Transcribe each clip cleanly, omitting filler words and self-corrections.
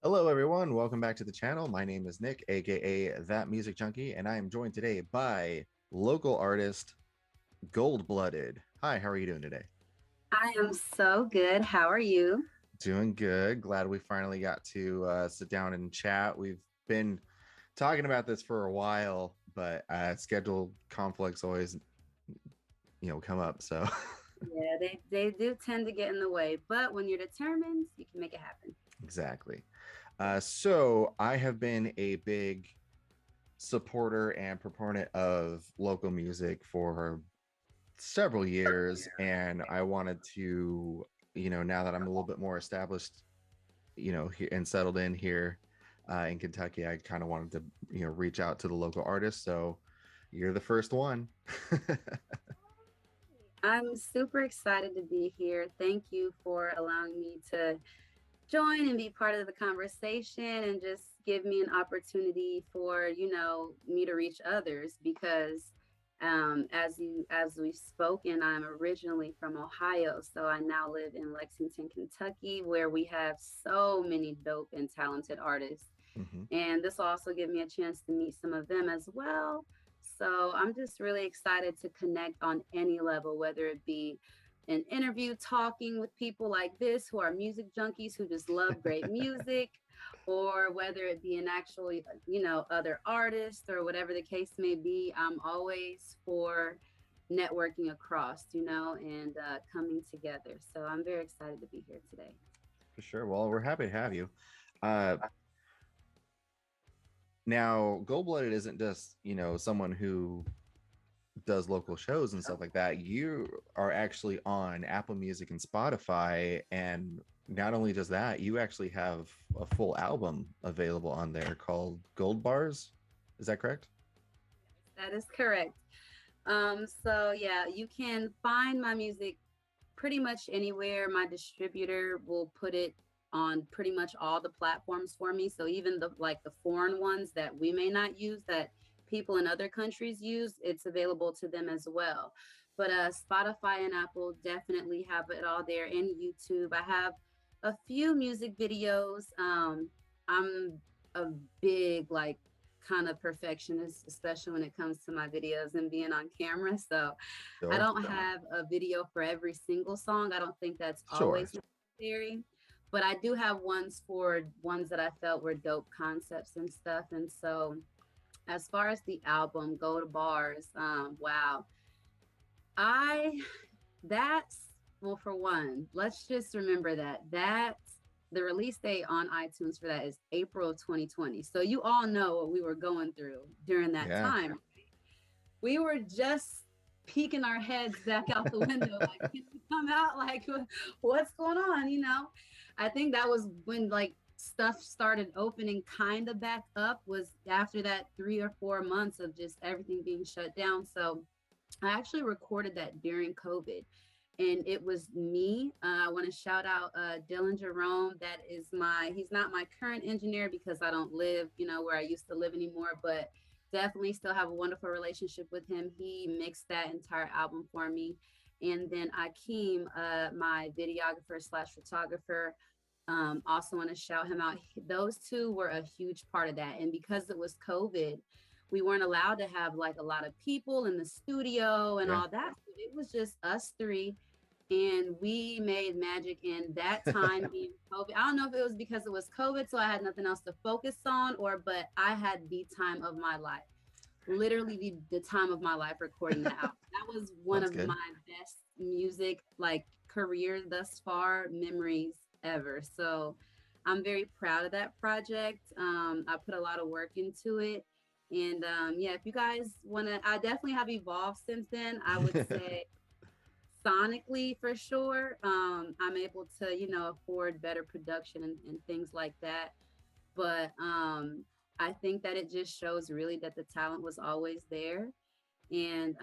Hello, everyone. Welcome back to the channel. My name is Nick, aka That Music Junkie, and I am joined today by local artist Goldblooded. Hi, how are you doing today? I am so good. How are you? Doing good. Glad we finally got to sit down and chat. We've been talking about this for a while, but schedule conflicts always, come up. So, Yeah, they do tend to get in the way, but when you're determined, you can make it happen. exactly. So I have been a big supporter and proponent of local music for several years, and I wanted to, now that I'm a little bit more established, here and settled in here in Kentucky, I kind of wanted to, reach out to the local artists. So you're the first one. I'm super excited to be here. Thank you for allowing me to join and be part of the conversation and just give me an opportunity for, me to reach others because as we've spoken, I'm originally from Ohio, so I now live in Lexington, Kentucky, where we have so many dope and talented artists. Mhm. And this will also give me a chance to meet some of them as well. So I'm just really excited to connect on any level, whether it be an interview talking with people like this who are music junkies who just love great music, or whether it be an actual, other artist or whatever the case may be. I'm always for networking across, and coming together. So I'm very excited to be here today. For sure. Well, we're happy to have you. Uh, Now, Gold Blooded isn't just, someone who does local shows and stuff like that. You are actually on Apple Music and Spotify. And not only does that, you actually have a full album available on there called Gold Bars. Is that correct? That is correct. So yeah, you can find my music pretty much anywhere. My distributor will put it on pretty much all the platforms for me. So even the foreign ones that we may not use that people in other countries use, it's available to them as well. But Spotify and Apple definitely have it all there, and YouTube. I have a few music videos. I'm a big kind of perfectionist, especially when it comes to my videos and being on camera. So I Sure. don't have a video for every single song. I don't think that's Sure. always necessary. But I do have ones for ones that I felt were dope concepts and stuff. And so as far as the album, Go to Bars, wow. I that's well, for one, let's just remember that the release date on iTunes for that is April of 2020. So you all know what we were going through during that Yeah. time. We were just peeking our heads back out the window, like, can we come out? Like, what's going on? I think that was when stuff started opening kind of back up, was after that 3 or 4 months of just everything being shut down. So I actually recorded that during COVID. And it was me. I want to shout out Dylan Jerome. He's not my current engineer because I don't live, where I used to live anymore, but definitely still have a wonderful relationship with him. He mixed that entire album for me. And then Akeem, my videographer slash photographer, also want to shout him out. Those two were a huge part of that. And because it was COVID, we weren't allowed to have a lot of people in the studio and Yeah. all that. It was just us three, and we made magic in that time being COVID. I don't know if it was because it was COVID, so I had nothing else to focus on, but I had the time of my life. Literally the time of my life recording that album. That was one That's of good. my best music career thus far memories ever. So I'm very proud of that project. I put a lot of work into it. And yeah, if you guys want to, I definitely have evolved since then. I would say sonically for sure. I'm able to, afford better production and things like that. But I think that it just shows really that the talent was always there. And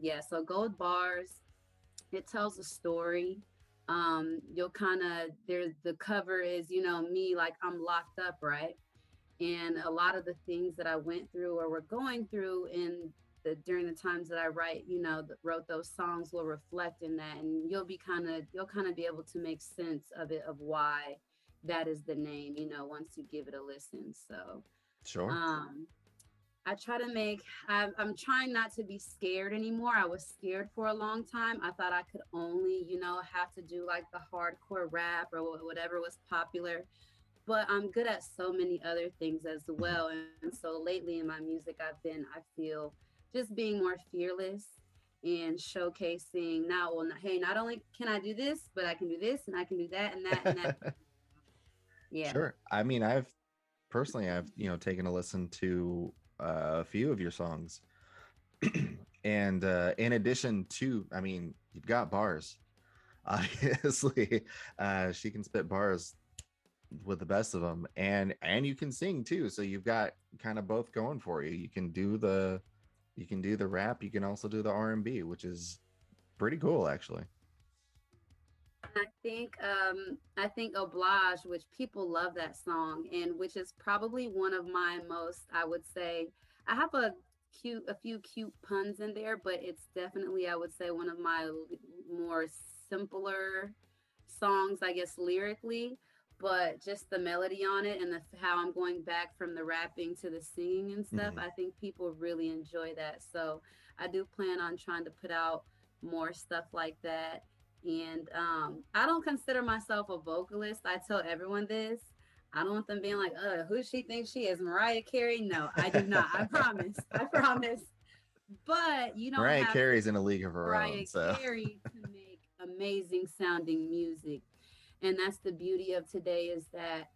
yeah, so Gold Bars, it tells a story. You'll kind of, there's the cover is, me like I'm locked up, right? And a lot of the things that I went through or were going through during the times that I wrote those songs will reflect in that, and you'll kind of be able to make sense of it, of why that is the name, once you give it a listen. So Sure. um I try to make, I'm trying not to be scared anymore. I was scared for a long time. I thought I could only, have to do like the hardcore rap or whatever was popular. But I'm good at so many other things as Mhm. well. And so lately in my music, I feel just being more fearless and showcasing now, well, hey, not only can I do this, but I can do this and I can do that and that and that. Yeah. Sure. I mean, I've personally, I've taken a listen to a few of your songs, and in addition to, I mean, you've got bars. Obviously, she can spit bars with the best of them, and you can sing too. So you've got kind of both going for you. You can do the rap. You can also do the R&B, which is pretty cool, actually. I think Oblige, which people love that song, and which is probably one of my most, I would say, I have a few cute puns in there, but it's definitely, I would say, one of my more simpler songs, I guess, lyrically. But just the melody on it and how I'm going back from the rapping to the singing and stuff, Mhm. I think people really enjoy that. So I do plan on trying to put out more stuff like that. And I don't consider myself a vocalist. I tell everyone this. I don't want them being like, who she thinks she is, Mariah Carey? No, I do not. I promise. I promise. But you don't Mariah have to Carey's in a be league of her own, Mariah so Carey to make amazing sounding music. And that's the beauty of today is that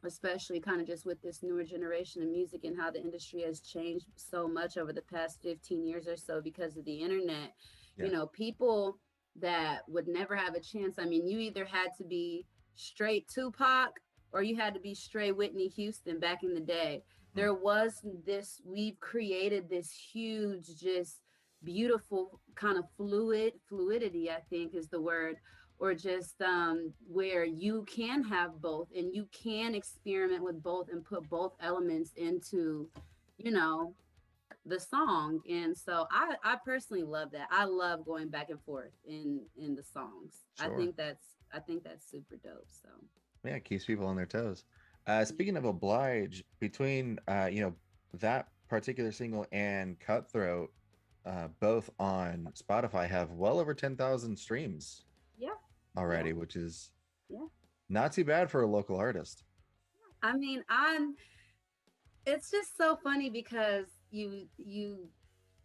especially kind of just with this newer generation of music and how the industry has changed so much over the past 15 years or so because of the internet. yeah. People that would never have a chance. I mean, you either had to be straight Tupac or you had to be straight Whitney Houston back in the day. Mhm. There was this, we've created this huge, just beautiful kind of fluidity, I think is the word, or just where you can have both and you can experiment with both and put both elements into, you know, the song. And so I personally love that. I love going back and forth in the songs. Sure. I think that's super dope. So Yeah, it keeps people on their toes. yeah. Speaking of Oblige, between that particular single and Cutthroat, both on Spotify have well over 10,000 streams Yeah. Yeah. already, which is Yeah. not too bad for a local artist. I mean, it's just so funny because you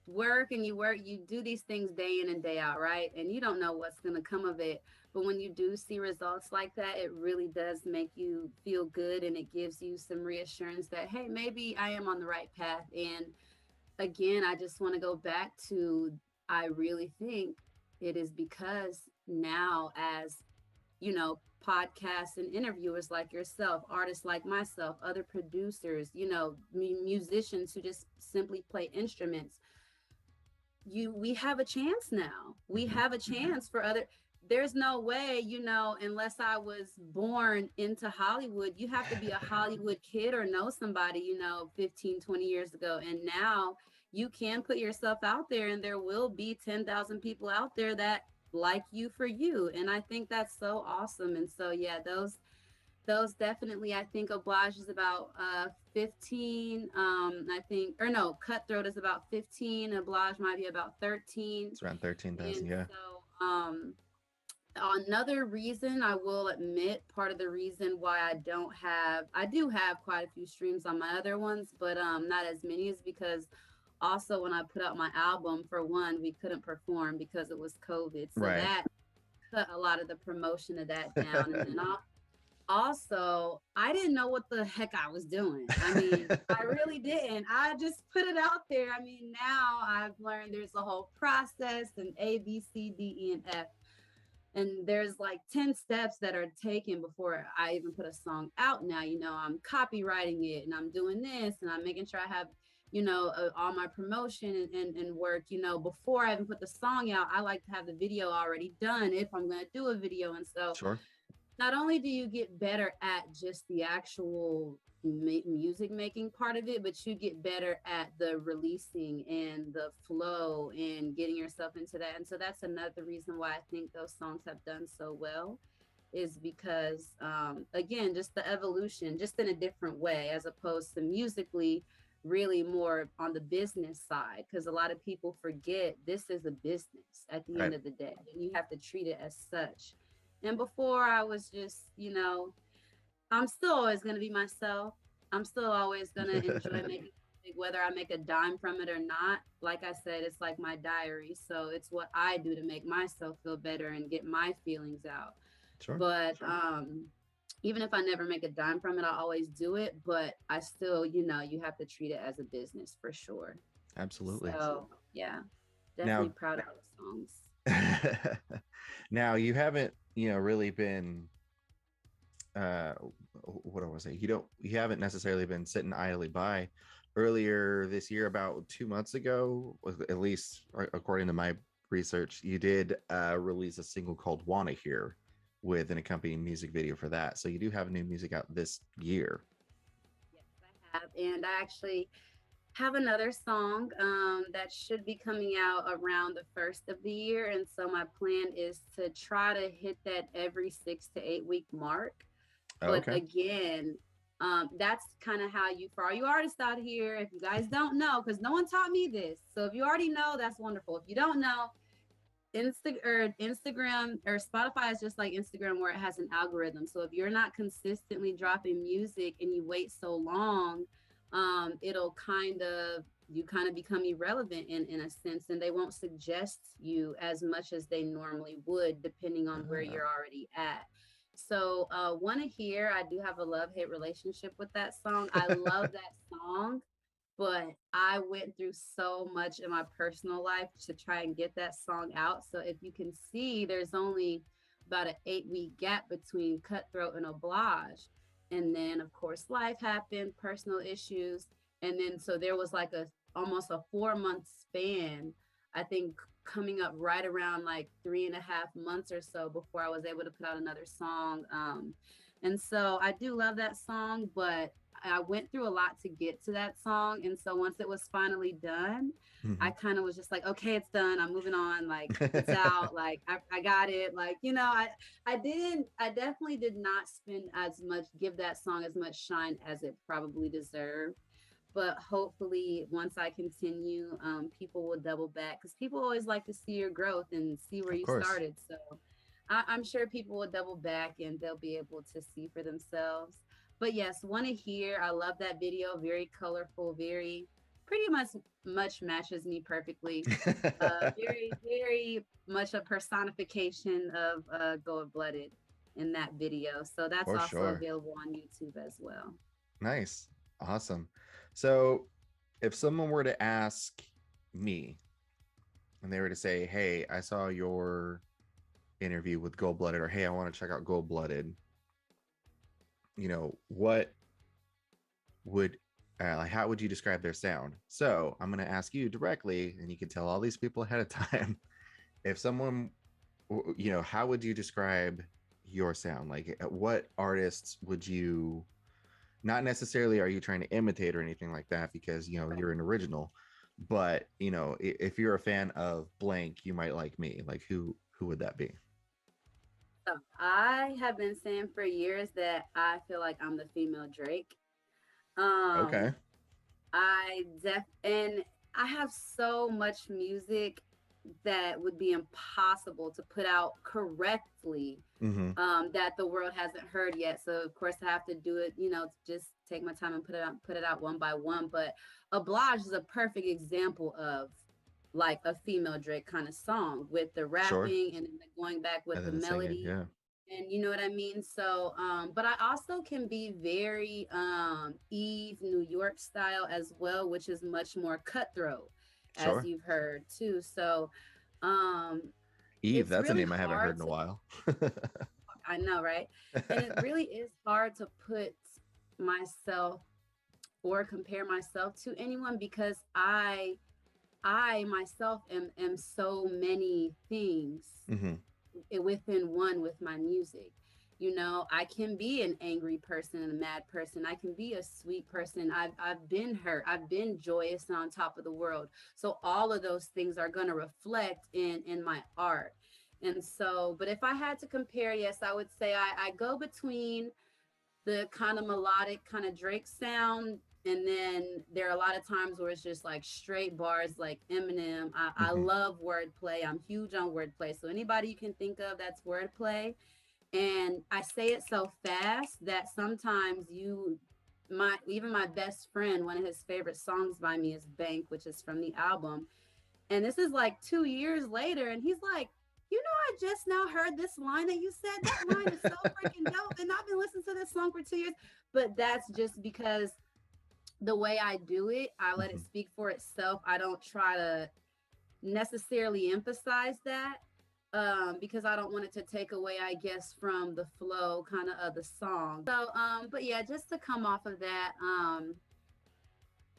work and you do these things day in and day out, right? And you don't know what's going to come of it. But when you do see results like that, it really does make you feel good and it gives you some reassurance that, hey, maybe I am on the right path. And again, I just want to go back to, I really think it is because now, as podcasts and interviewers like yourself, artists like myself, other producers, musicians who just simply play instruments, we have a chance now. We Mhm. have a chance for other. There's no way, unless I was born into Hollywood, you have to be a Hollywood kid or know somebody, 15, 20 years ago. And now you can put yourself out there and there will be 10,000 people out there that like you for you. And I think that's so awesome. And so, yeah, those definitely, I think Oblige is about 15. I think, or no, Cutthroat is about 15. Oblige might be about 13. It's around 13,000. And Yeah. so another reason, I will admit, part of the reason why I do have quite a few streams on my other ones, but not as many, is because also when I put out my album, for one, we couldn't perform because it was COVID. So Right. that cut a lot of the promotion of that down. And then also, I didn't know what the heck I was doing. I mean, I really didn't. I just put it out there. I mean, now I've learned there's a whole process and A, B, C, D, E, and F. And there's like 10 steps that are taken before I even put a song out now. I'm copywriting it and I'm doing this and I'm making sure I have, all my promotion and work, before I even put the song out. I like to have the video already done if I'm going to do a video. And so Sure. not only do you get better at just the actual music making part of it, but you get better at the releasing and the flow and getting yourself into that. And so that's another reason why I think those songs have done so well. is because again, just the evolution, just in a different way, as opposed to musically, really more on the business side, because a lot of people forget this is a business at the Right. end of the day, and you have to treat it as such. And before I was just, I'm still always going to be myself. I'm still always going to enjoy making music, whether I make a dime from it or not. Like I said, it's like my diary. So it's what I do to make myself feel better and get my feelings out. Sure. But even if I never make a dime from it, I always do it. But I still, you have to treat it as a business for sure. Absolutely. So yeah, definitely Now, proud of those songs. now you haven't, really been uh what do I say? You haven't necessarily been sitting idly by. Earlier this year, about 2 months ago, at least according to my research, you did release a single called Wanna Hear with an accompanying music video for that. So you do have new music out this year. Yes, I have. And I actually have another song that should be coming out around the first of the year. And so my plan is to try to hit that every 6 to 8 week mark. Oh, But okay. again, that's kind of how you, for all you artists out here, if you guys don't know, because no one taught me this. So if you already know, that's wonderful. If you don't know, Instagram or Spotify is just like Instagram, where it has an algorithm. So if you're not consistently dropping music and you wait so long, it'll you kind of become irrelevant in a sense, and they won't suggest you as much as they normally would, depending on where Uh, you're already at. So, Wanna Hear, I do have a love hate relationship with that song. I love that song, but I went through so much in my personal life to try and get that song out. So if you can see, there's only about an 8 week gap between Cutthroat and Oblige. And then of course life happened, personal issues. And then so there was like a almost a 4 month span, I think, coming up right around like 3.5 months or so before I was able to put out another song. And so I do love that song, but I went through a lot to get to that song. And so once it was finally done, I mhm. kind of was just like, okay, it's done. I'm moving on. Like it's out. Like I got it. Like, I definitely did not spend as much, give that song as much shine as it probably deserved. But hopefully once I continue, people will double back, because people always like to see your growth and see where Of you course. started. So I'm sure people will double back and they'll be able to see for themselves. But yes, Wanna Hear. I love that video. Very colorful. Very pretty much matches me perfectly. Very very much a personification of Goldblooded in that video. So that's For also sure. available on YouTube as well. Nice. Awesome. So if someone were to ask me and they were to say, "Hey, I saw your interview with Gold Blooded," or "Hey, I want to check out Gold Blooded," what would like, how would you describe their sound? So I'm going to ask you directly, and you can tell all these people ahead of time. If someone, how would you describe your sound? Like, what artists would you? Not necessarily are you trying to imitate or anything like that, because you're an original, but if you're a fan of blank, you might like me. Like, who would that be? So I have been saying for years that I feel like I'm the female Drake. Um, Okay. and I have so much music that would be impossible to put out correctly, Mm-hmm. that the world hasn't heard yet. So of course I have to do it, just take my time and put it out one by one. But Oblige is a perfect example of like a female Drake kind of song, with the Sure. rapping and then the going back with And the then the singing, melody. yeah. And you know what I mean? So, but I also can be very Eve New York style as well, which is much more cutthroat, as Sure. you've heard too. So, um, Eve, it's that's a really name I haven't heard hard in a to, while. I know, right? And it really is hard to put myself or compare myself to anyone, because I myself am so many things Hmm. within one with my music. I can be an angry person and a mad person. I can be a sweet person. I've been hurt. I've been joyous and on top of the world. So all of those things are going to reflect in my art. And so, but if I had to compare, yes, I would say I go between the kind of melodic kind of Drake sound. And then there are a lot of times where it's just like straight bars like Eminem. I Hmm. love wordplay. I'm huge on wordplay. So anybody you can think of that's wordplay. And I say it so fast that sometimes even my best friend, one of his favorite songs by me is Bank, which is from the album. And this is like 2 years later, and he's like, I just now heard this line that you said. That line is so freaking dope. And I've been listening to this song for 2 years. But that's just because the way I do it, I let it Hmm. speak for itself. I don't try to necessarily emphasize that because I don't want it to take away, I guess, from the flow kind of the song. So, but yeah, just to come off of that,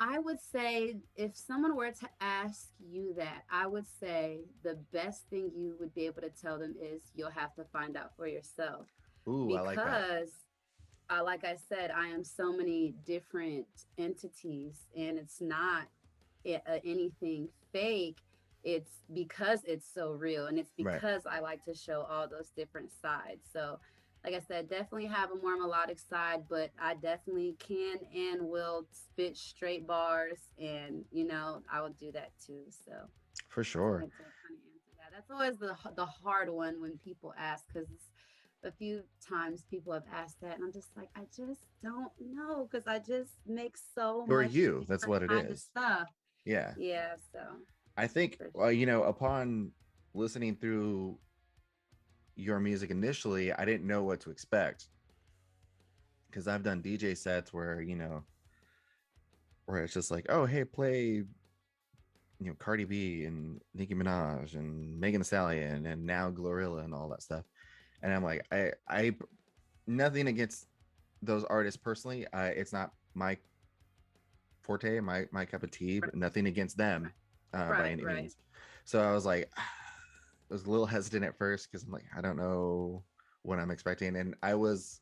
I would say if someone were to ask you that, I would say the best thing you would be able to tell them is you'll have to find out for yourself. Ooh, I like that. Because, like I said, I am so many different entities, and it's not anything fake. It's because it's so real, and it's Right. because I like to show all those different sides. So, like I said, definitely have a more melodic side, but I definitely can and will spit straight bars, and I will do that too. So, For just sure. wanted to kind of answer that. That's always the hard one when people ask, because a few times people have asked that, and I'm just like, I just don't know, because I just make so You're much you. That's different what it kind of is. stuff. Yeah. Yeah, so I think, for upon listening through your music initially, I didn't know what to expect because I've done DJ sets where, where it's just like, oh, hey, play, Cardi B and Nicki Minaj and Megan Thee Stallion and now Glorilla and all that stuff. And I'm like, nothing against those artists personally. It's not my forte, my cup of tea, but nothing against them by right, any right. means. So I was like, I was a little hesitant at first because I'm like, I don't know what I'm expecting, and I was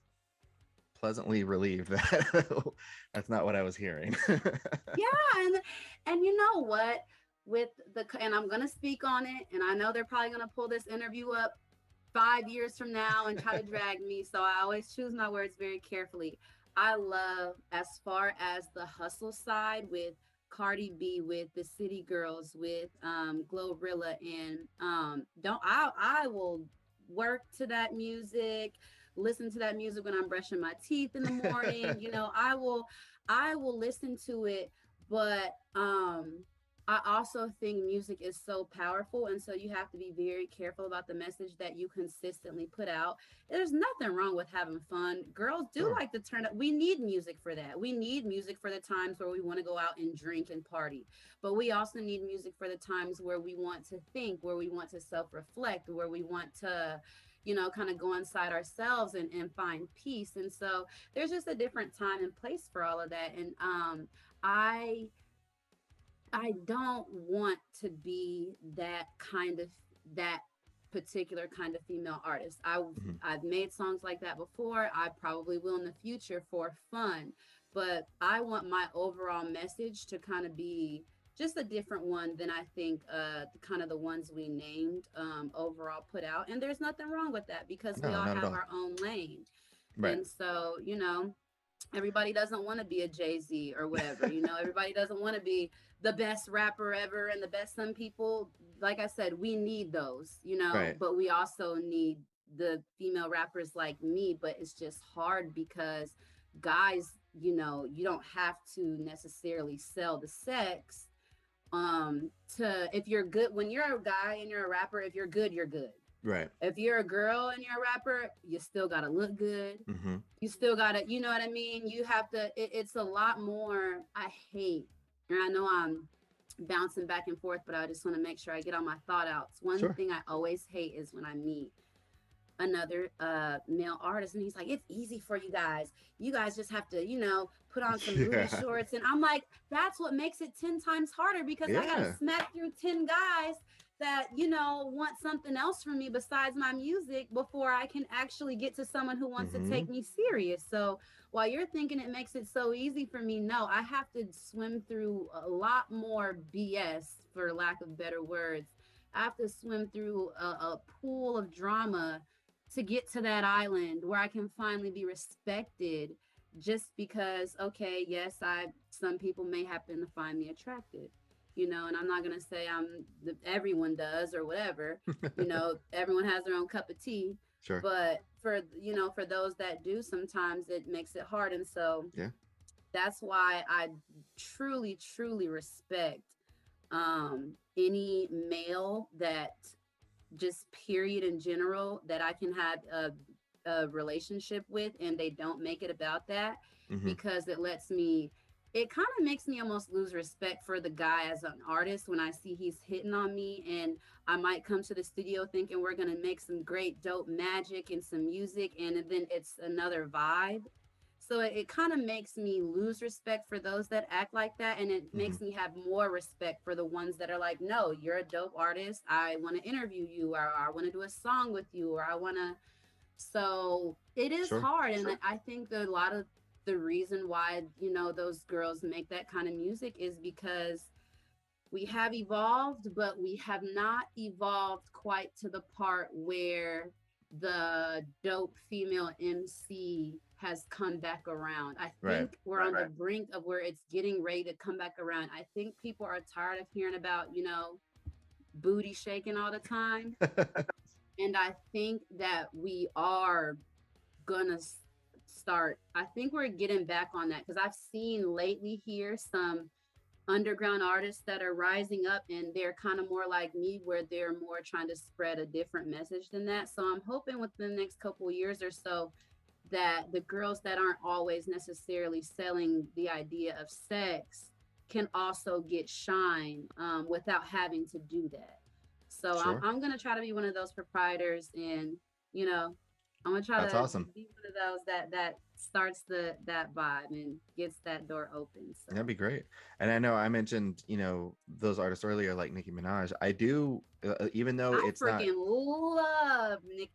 pleasantly relieved that that's not what I was hearing. Yeah, and you know what? With and I'm gonna speak on it, and I know they're probably gonna pull this interview up 5 years from now and try to drag me. So I always choose my words very carefully. I love, as far as the hustle side, with Cardi B, with the City Girls, with Glorilla, and don't I will work to that music, listen to that music when I'm brushing my teeth in the morning. I will listen to it, but I also think music is so powerful, and so you have to be very careful about the message that you consistently put out. There's nothing wrong with having fun. Girls do Sure. like to turn up. We need music for that. We need music for the times where we want to go out and drink and party. But we also need music for the times where we want to think, where we want to self-reflect, where we want to kind of go inside ourselves and find peace. And so there's just a different time and place for all of that. And I I don't want to be that particular kind of female artist. Mhm. I've made songs like that before. I probably will in the future for fun, but I want my overall message to kind of be just a different one than I think kind of the ones we named overall put out. And there's nothing wrong with that, because we No, all not at have all. our own lane. Right. And so, everybody doesn't want to be a Jay-Z or whatever. Everybody doesn't want to be the best rapper ever and the best. Some people, like I said, we need those, Right. but we also need the female rappers like me. But it's just hard because guys, you don't have to necessarily sell the sex to if you're good. When you're a guy and you're a rapper, if you're good, you're good. Right. If you're a girl and you're a rapper, you still gotta look good. Hmm. You still gotta, you know what I mean? You have to, it's a lot more. I hate, and I know I'm bouncing back and forth, but I just want to make sure I get all my thought outs. One Sure. thing I always hate is when I meet another male artist and he's like, it's easy for you guys. You guys just have to, put on some booty Yeah. shorts. And I'm like, that's what makes it 10 times harder, because I gotta Yeah. smack through 10 guys that, want something else from me besides my music before I can actually get to someone who wants to Hmm. take me serious. So while you're thinking it makes it so easy for me, no, I have to swim through a lot more BS, for lack of better words, I have to swim through a pool of drama to get to that island where I can finally be respected just because, okay, yes, some people may happen to find me attractive, and I'm not going to say everyone does or whatever, everyone has their own cup of tea, Sure. but for those that do, sometimes it makes it hard. And so Yeah. that's why I truly, truly respect any male that just period in general that I can have a relationship with and they don't make it about that, Hmm. because it kind of makes me almost lose respect for the guy as an artist when I see he's hitting on me, and I might come to the studio thinking we're going to make some great dope magic and some music, and then it's another vibe. So it kind of makes me lose respect for those that act like that. And it Hmm. makes me have more respect for the ones that are like, no, you're a dope artist. I want to interview you, or I want to do a song with you, or I want to. So it is Sure. hard. And I think that a lot of the reason why, those girls make that kind of music is because we have evolved, but we have not evolved quite to the part where the dope female MC has come back around. I Right. think we're on the brink of where it's getting ready to come back around. I think people are tired of hearing about, booty shaking all the time. And I think that we are gonna start, I think we're getting back on that, because I've seen lately here some underground artists that are rising up, and they're kind of more like me, where they're more trying to spread a different message than that. So I'm hoping within the next couple of years or so that the girls that aren't always necessarily selling the idea of sex can also get shine, without having to do that. So Sure. I'm going to try to be one of those proprietors, and you know I'm gonna try That's to awesome. be one of those that starts that vibe and gets that door open. So That'd be great. And I know I mentioned, those artists earlier, like Nicki Minaj. I do, even though I it's not. freaking love Nick.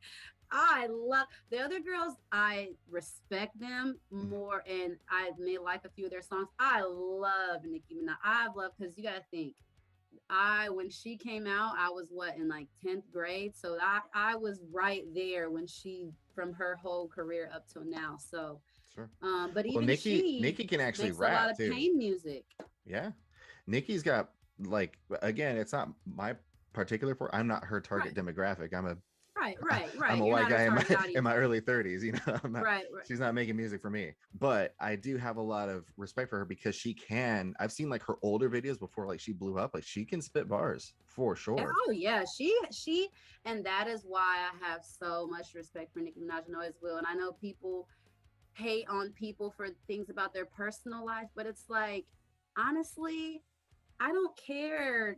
I love the other girls. I respect them more, and I may like a few of their songs. I love Nicki Minaj. I love, because you gotta think. When she came out, I was what, in like 10th grade, so I was right there when she, from her whole career up till now. So, Sure. but Well, even Nikki she Nikki can actually makes a lot rap of too. pain music. Yeah. Nikki's got, like, again, it's not my particular for I'm not her target Right, demographic. right, I'm right. a You're white not her guy in my target in audience. my early 30s, I'm not Right, right. she's not making music for me. But I do have a lot of respect for her because I've seen like her older videos before like she blew up, like she can spit bars for sure. Oh yeah, she, and that is why I have so much respect for Nicki Minaj. I know as well, and I know people hate on people for things about their personal life, but it's like, honestly, I don't care,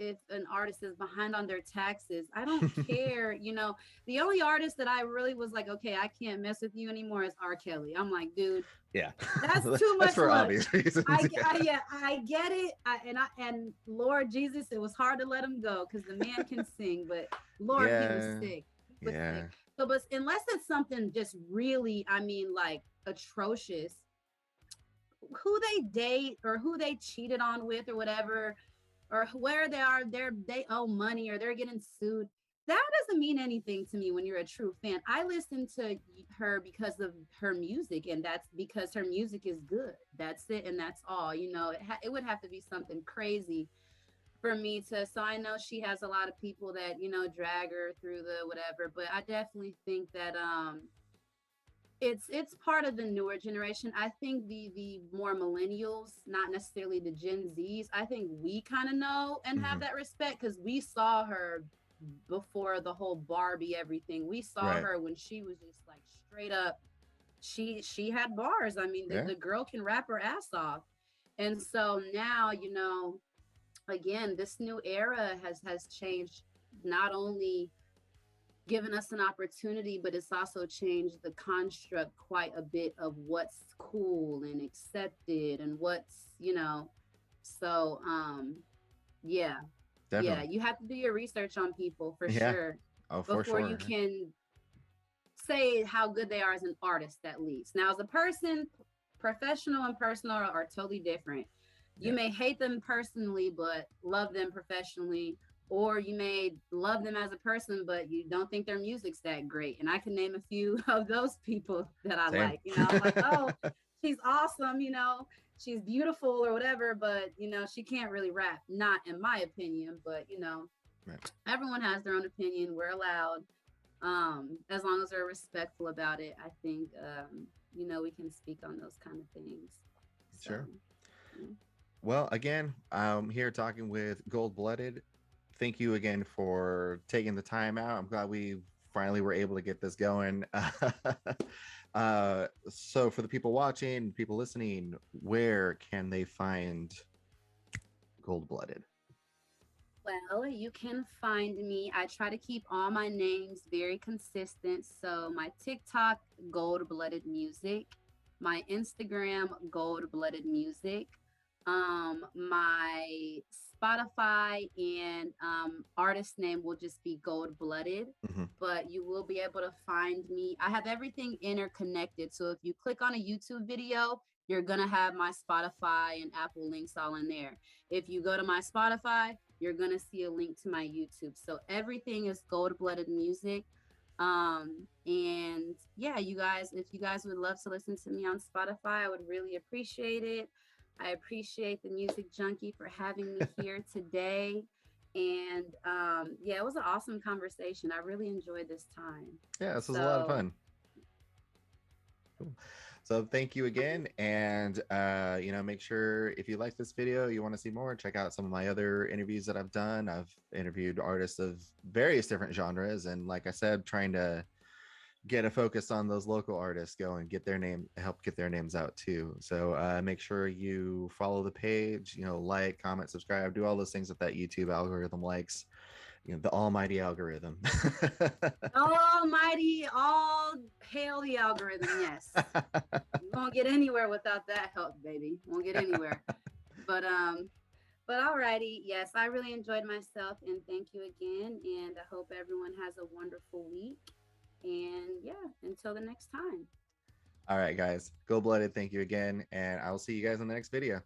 if an artist is behind on their taxes. I don't care, The only artist that I really was like, okay, I can't mess with you anymore is R. Kelly. I'm like, dude, Yeah. that's too That's much. for Look, obvious reasons. Yeah. yeah, I get it. And Lord Jesus, it was hard to let him go because the man can sing, but Lord, he was Yeah. sick. He was sick. Yeah. So, but unless it's something just really, I mean, like atrocious, who they date or who they cheated on with or whatever, or where they owe money or they're getting sued, that doesn't mean anything to me when you're a true fan. I listen to her because of her music, and that's because her music is good. That's it, and that's all. It would have to be something crazy for me to. So I know she has a lot of people that drag her through the whatever, but I definitely think that it's part of the newer generation. I think the more millennials, not necessarily the Gen Zs, I think we kind of know and have Hmm. that respect because we saw her before the whole Barbie everything. We saw Right. her when she was just like straight up. She had bars. I mean, Yeah. the girl can rap her ass off. And so now, again, this new era has changed, not only given us an opportunity, but it's also changed the construct quite a bit of what's cool and accepted and what's, so yeah. Yeah, Definitely. you have to do your research on people for Yeah. sure Oh, for before you sure. can say how good they are as an artist, at least. Now, as a person, professional and personal are totally different. You Yeah. may hate them personally, but love them professionally, or you may love them as a person, but you don't think their music's that great. And I can name a few of those people that I Same. like. I'm like, oh, she's awesome, she's beautiful or whatever, but she can't really rap. Not in my opinion, but Right. everyone has their own opinion. We're allowed, as long as they're respectful about it. I think we can speak on those kind of things. So Sure. yeah. Well, again, I'm here talking with Gold Blooded. Thank you again for taking the time out. I'm glad we finally were able to get this going. So, for the people watching, people listening, where can they find Gold Blooded? Well, you can find me. I try to keep all my names very consistent. So my TikTok, Gold Blooded Music, my Instagram, Gold Blooded Music, my Spotify and artist name will just be Gold Blooded. Mm-hmm. But you will be able to find me. I have everything interconnected. So if you click on a YouTube video, you're gonna have my Spotify and Apple links all in there. If you go to my Spotify, you're gonna see a link to my YouTube. So everything is Gold Blooded Music. And yeah, you guys, if you guys would love to listen to me on Spotify, I would really appreciate it. I appreciate the Music Junkie for having me here today. And yeah, it was an awesome conversation. I really enjoyed this time. Yeah, this was a lot of So fun. Cool. So thank you again, and make sure if you like this video, you want to see more, check out some of my other interviews that I've done. I've interviewed artists of various different genres, and like I said, trying to get a focus on those local artists, go and get their name, help get their names out too. So make sure you follow the page, like, comment, subscribe, do all those things that YouTube algorithm likes. The almighty algorithm. almighty, all hail the algorithm. Yes. You won't get anywhere without that help, baby. Won't get anywhere. But alrighty, yes, I really enjoyed myself and thank you again. And I hope everyone has a wonderful week. And yeah, until the next time. All right, guys, Gold Blooded, thank you again, and I will see you guys in the next video.